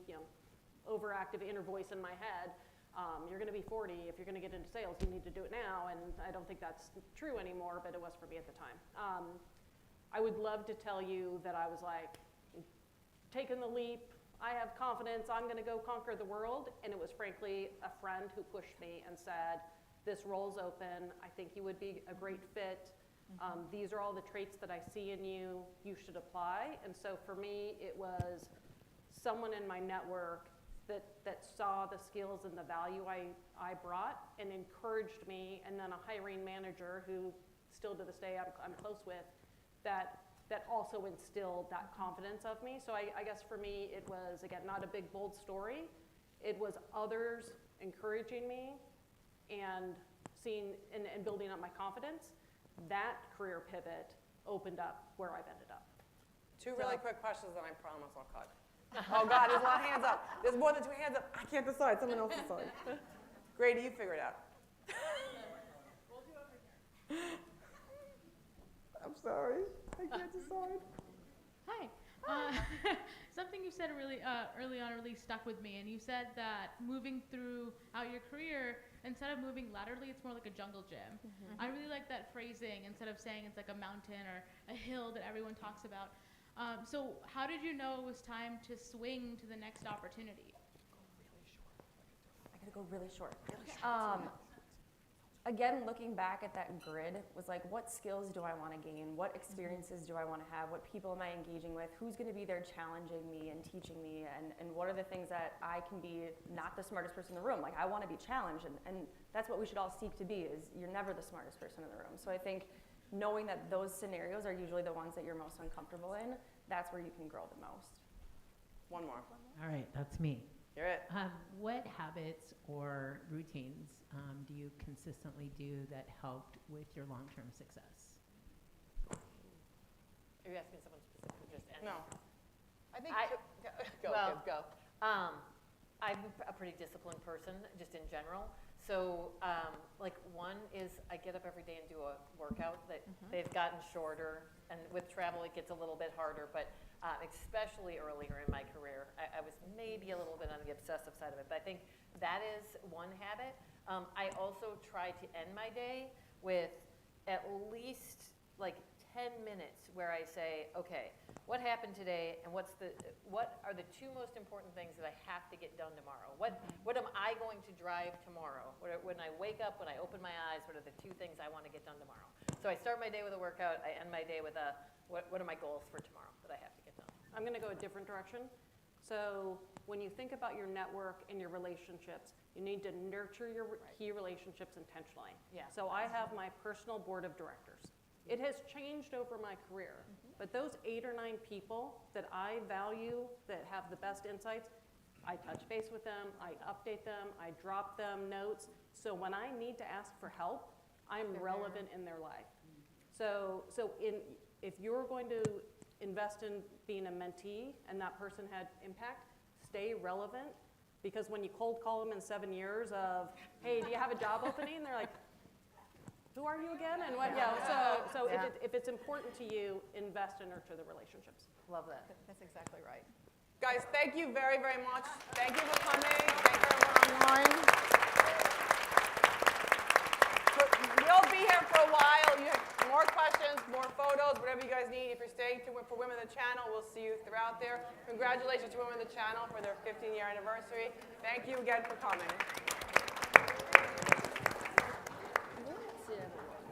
overactive inner voice in my head, you're going to be 40. If you're going to get into sales, you need to do it now. And I don't think that's true anymore, but it was for me at the time. I would love to tell you that I was like, taking the leap, I have confidence, I'm going to go conquer the world. And it was frankly a friend who pushed me and said, this role's open. I think you would be a great fit. These are all the traits that I see in you, you should apply. And so for me, it was someone in my network that saw the skills and the value I brought and encouraged me, and then a hiring manager who still to this day I'm close with, that also instilled that confidence of me. So I guess for me, it was, again, not a big, bold story. It was others encouraging me and seeing and building up my confidence. That career pivot opened up where I've ended up. Two really quick questions, and I promise I'll cut. Oh God, there's a lot of hands up. There's more than 2 hands up. I can't decide. Someone else decide. Grady, you figure it out. We'll do over here. I'm sorry. I can't decide. Hi. Something you said really early on really stuck with me, and you said that moving throughout your career, instead of moving laterally, it's more like a jungle gym. I really like that phrasing, instead of saying it's like a mountain or a hill that everyone talks about. So how did you know it was time to swing to the next opportunity? I gotta go really short. Again, looking back at that grid was like, what skills do I want to gain? What experiences do I want to have? What people am I engaging with? Who's going to be there challenging me and teaching me? And what are the things that I can be not the smartest person in the room? Like, I want to be challenged. And that's what we should all seek to be, is you're never the smartest person in the room. So I think knowing that those scenarios are usually the ones that you're most uncomfortable in, that's where you can grow the most. One more. All right, that's me. You're it. What habits or routines do you consistently do that helped with your long-term success? Are you asking someone specific or just any? No. I think. Go. I'm a pretty disciplined person, just in general. So, like, one is I get up every day and do a workout. They've gotten shorter, and with travel it gets a little bit harder, but especially earlier in my career, I was maybe a little bit on the obsessive side of it, but I think that is one habit. I also try to end my day with at least like 10 minutes where I say, okay, what happened today, and what are the 2 most important things that I have to get done tomorrow? What am I going to drive tomorrow? When I wake up, when I open my eyes, what are the 2 things I want to get done tomorrow? So I start my day with a workout, I end my day with what are my goals for tomorrow that I have to get done? I'm going to go a different direction. So when you think about your network and your relationships, you need to nurture your key relationships intentionally. Yeah. So I have my personal board of directors. It has changed over my career, but those 8 or 9 people that I value, that have the best insights, I touch base with them, I update them, I drop them notes. So when I need to ask for help, I'm relevant in their life. So if you're going to invest in being a mentee and that person had impact, stay relevant, because when you cold call them in 7 years of, hey, do you have a job opening? They're like, who are you again? And what? Yeah. So if it's important to you, invest and nurture the relationships. Love that. That's exactly right. Guys, thank you very, very much. Thank you for coming. Thank you everyone online. We'll be here for a while. You have more questions, more photos, whatever you guys need. If you're staying for Women of the Channel, we'll see you throughout there. Congratulations to Women of the Channel for their 15-year anniversary. Thank you again for coming. See everyone.